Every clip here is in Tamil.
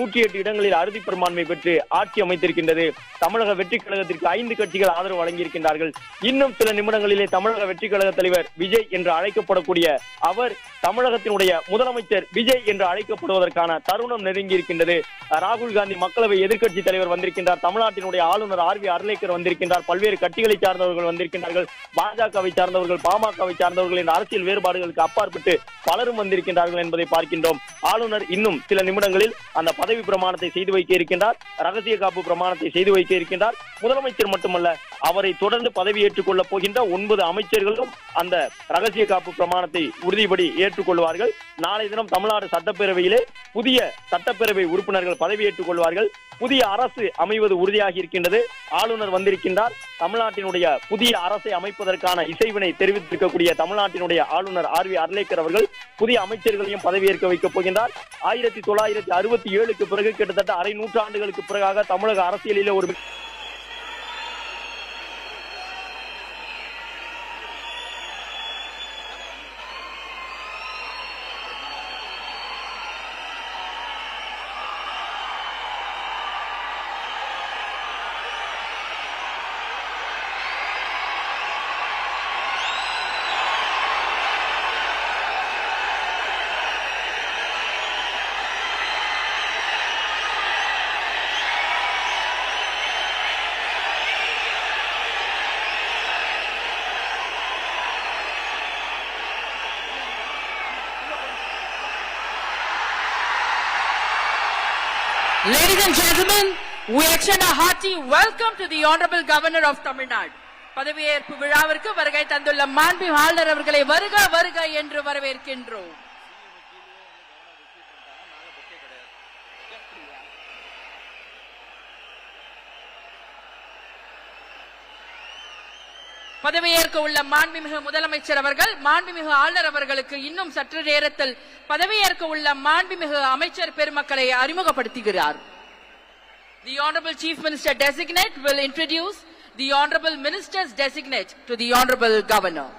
108 இடங்களில் அறுதி பெரும்பான்மை பெற்று ஆட்சி அமைத்திருக்கின்றது. தமிழக வெற்றி கழகத்திற்கு 5 கட்சிகள் ஆதரவு வழங்கியிருக்கின்றார்கள். இன்னும் சில நிமிடங்களிலே தமிழக வெற்றி கழக தலைவர் விஜய் என்று அழைக்கப்படக்கூடிய அவர் தமிழகத்தினுடைய முதலமைச்சர் விஜய் என்று அழைக்கப்படுவதற்கான தருணம் நெருங்கி இருக்கின்றது. ராகுல் காந்தி மக்களவை எதிர்க்கட்சி தலைவர் வந்திருக்கின்றார். தமிழ்நாட்டினுடைய ஆளுநர் RV அர்லேக்கர் வந்திருக்கின்றார். பல்வேறு கட்சிகளை சார்ந்தவர்கள் வந்திருக்கின்றார்கள். பாஜகவை சார்ந்தவர்கள், பாமகவை சார்ந்தவர்கள் என்ற அரசியல் வேறுபாடுகளுக்கு அப்பாற்பட்டு பலரும் வந்திருக்கின்றார்கள் என்பதை பார்க்கின்றோம். ஆளுநர் இன்னும் சில நிமிடங்களில் அந்த பதவி பிரமாணத்தை செய்து வைக்க இருக்கின்றார். ரகசிய காப்பு பிரமாணத்தை செய்து வைக்க இருக்கின்றார். முதலமைச்சர் மட்டுமல்ல, அவரை தொடர்ந்து பதவியேற்றுக் கொள்ளப் போகின்ற 9 அமைச்சர்களும் அந்த ரகசிய காப்பு பிரமாணத்தை உறுதிபடி ஏற்றுக்கொள்வார்கள். நாளை தினம் தமிழ்நாடு சட்டப்பேரவையிலே புதிய சட்டப்பேரவை உறுப்பினர்கள் பதவியேற்றுக் கொள்வார்கள். புதிய அரசு அமைவது உறுதியாகி இருக்கின்றது. ஆளுநர் வந்திருக்கின்றார். தமிழ்நாட்டினுடைய புதிய அரசை அமைப்பதற்கான இசைவினை தெரிவித்திருக்கக்கூடிய தமிழ்நாட்டினுடைய ஆளுநர் RV அர்லேக்கர் அவர்கள் புதிய அமைச்சர்களையும் பதவியேற்க வைக்கப் போகின்றார். 1967க்கு பிறகு கிட்டத்தட்ட அரை நூற்றாண்டுகளுக்கு பிறகாக தமிழக அரசியலிலே ஒரு Ladies and gentlemen, we extend a hearty welcome to the Honorable Governor of Tamil Nadu. பதவியேற்பு விழாவிற்கு வருகை தந்துள்ள மாண்புமிகு ஆளுநர் அவர்களை வருக வருக என்று வரவேற்கின்றோம். பதவியேற்க உள்ள மாண்புமிகு முதலமைச்சர் அவர்கள் மாண்புமிகு ஆளுநர் அவர்களுக்கு இன்னும் சற்று நேரத்தில் பதவியேற்க உள்ள மாண்புமிகு அமைச்சர் பெருமக்களை அறிமுகப்படுத்துகிறார். The Honorable Chief Minister Designate will introduce the Honorable Ministers Designate to the Honorable Governor.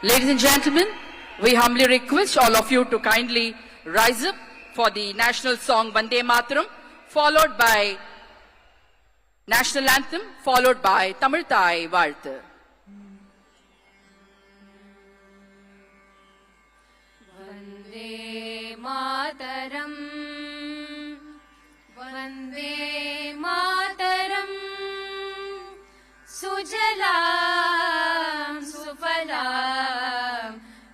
Ladies and gentlemen, we humbly request all of you to kindly rise up for the national song Vande Mataram, followed by national anthem, followed by Tamil Thai Vaalthu. Vande Mataram, Vande Mataram, Sujalam Sufalam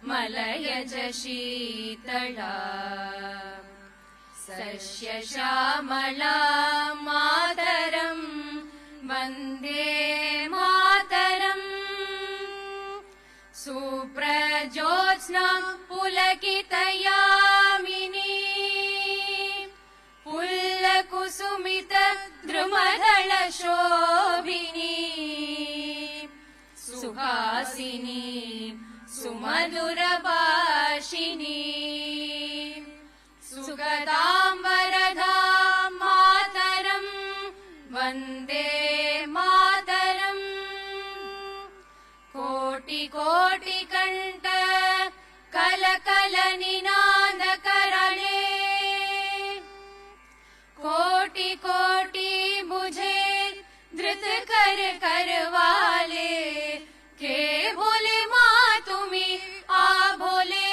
Malayaj Sheetalam Sasya Shamalam Mataram Vande Mataram Suprajyotsnam Pulakitayamini Pullakusumita Drumadala Shobhini Suhasini Sumadura Bhashini Sugadam Varadam Mataram Vande Mataram Koti Koti Kanta Kala Kala Ninanda Karane Koti Koti Bujhe Dhrit Kar Karwale Ke Bole Ma Tumi A Bole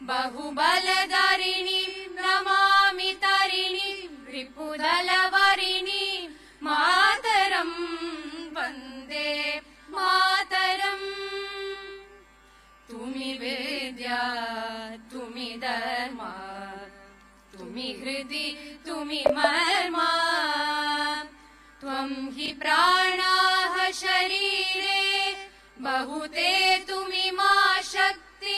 Bahubaladarini Namami Tarini Ripudalavarini Mataram Vande Mataram Tumi Vidya Tumi प्राणाः शरीरे बहुते तुमिमा शक्ति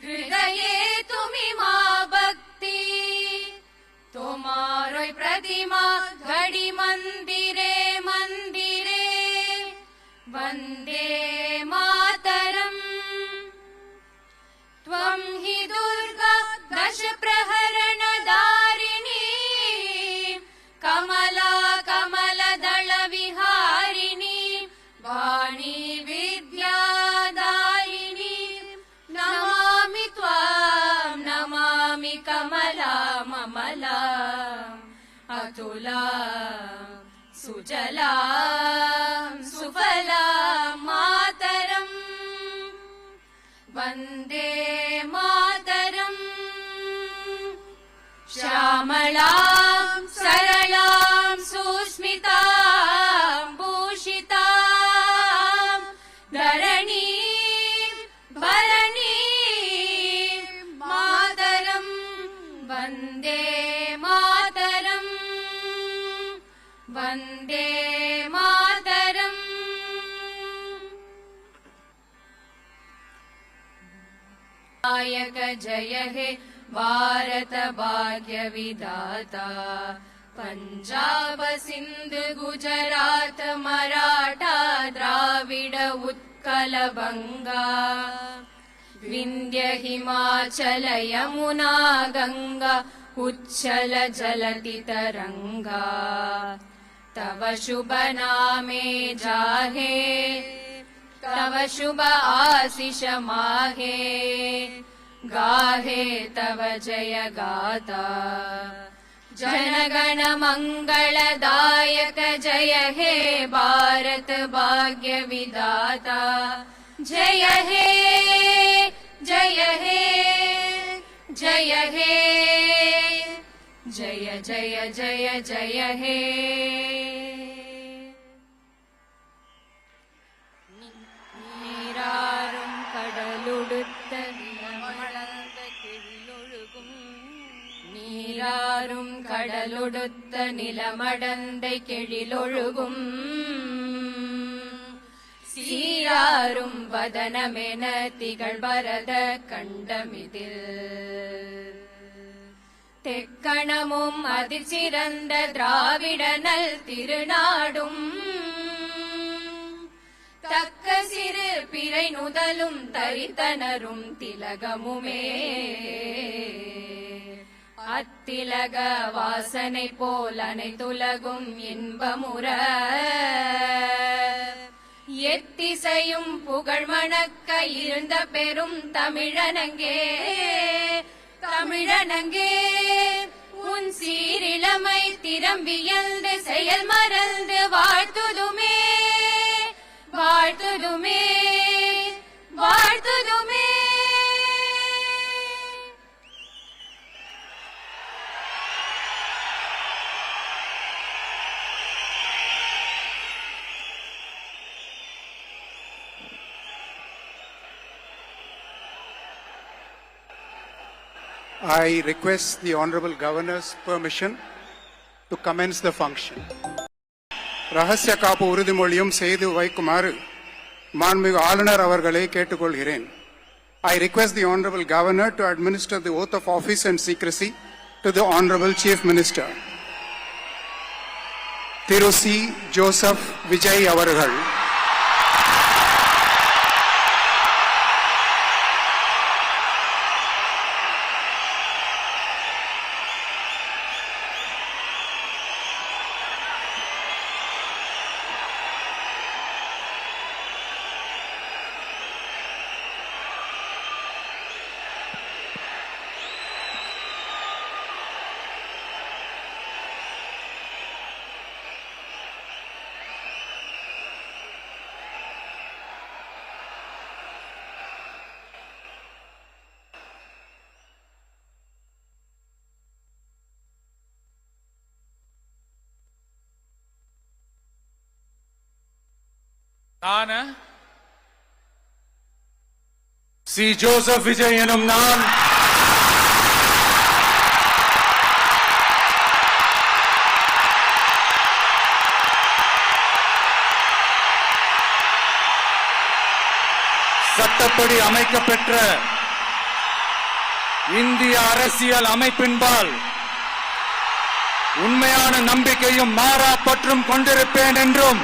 हृदये तुमिमा भक्ति तोमारोय प्रतिमा घड़ी मंदिरे मंदिरे वंदे मातरम् त्वं हि दुर्गा दश प्रहरण दारिणी कमला कमलदल विहारिणी वाणी विद्यादायिनी नमामि त्वां नमामि कमला ममला अतुला सुजला सुफला मातरम् वन्दे मातरम् श्यामलां सरलां सुस्मितां भूषितां धरणीं भरणीं मातरम् वन्दे मातरम् वन्दे मातरम् नायक जय हे भारत भाग्य विधाता पंजाब सिंध गुजरात मराठा द्राविड उत्कल बंगा विंध्य हिमाचल यमुना गंगा उच्छल जलति तरंगा तव शुभ नामे जाहे तव शुभ आशीष माहे गाहे तव जय गाथा जनगण मंगलदायक जय हे भारत भाग्य विधाता जय हे जय हे जय हे जय जय जय जय हे நீராறும் கடலுடுத்த நிலமடந்த கெழிலொழுகும் நீராறும் கடலுடுத்த நிலமடந்தை கெழிலொழுகும் சீராரும் வதனமென திகழ் பரத கண்டமிதில் தெக்கணமும் அதிர்ச்சிறந்த திராவிடனல் திருநாடும் தக்க சிறு பிறை நுதலும் தரித்தனரும் திலகமுமே அத்திலக வாசனை போல் அனைத்துலகும் இன்பமுற எத்திசையும் புகழ் மணக்க இருந்த பெரும் தமிழனங்கே தமிழனங்கே உன் சீரிழமை திறம்பியல்ந்து செயல் மறந்து வாழ்த்துதுமே வாழ்த்துதுமே வாழ்த்துதுமே I request the Honorable Governor's permission to commence the function. ரகசிய காப்பு உறுதிமொழியும் செய்து வைக்குமாறு மாண்புமிகு ஆளுநர் அவர்களை கேட்டுக்கொள்கிறேன். I request the Honorable Governor to administer the oath of office and secrecy to the Honorable Chief Minister. Thiru C. Joseph Vijay அவர்கள். நான் சி. ஜோசப் விஜய் எனும் நான் சட்டப்படி அமைக்கப்பெற்ற இந்திய அரசியல் அமைப்பின்பால் உண்மையான நம்பிக்கையும் மாறா பற்றும் கொண்டிருப்பேன் என்றும்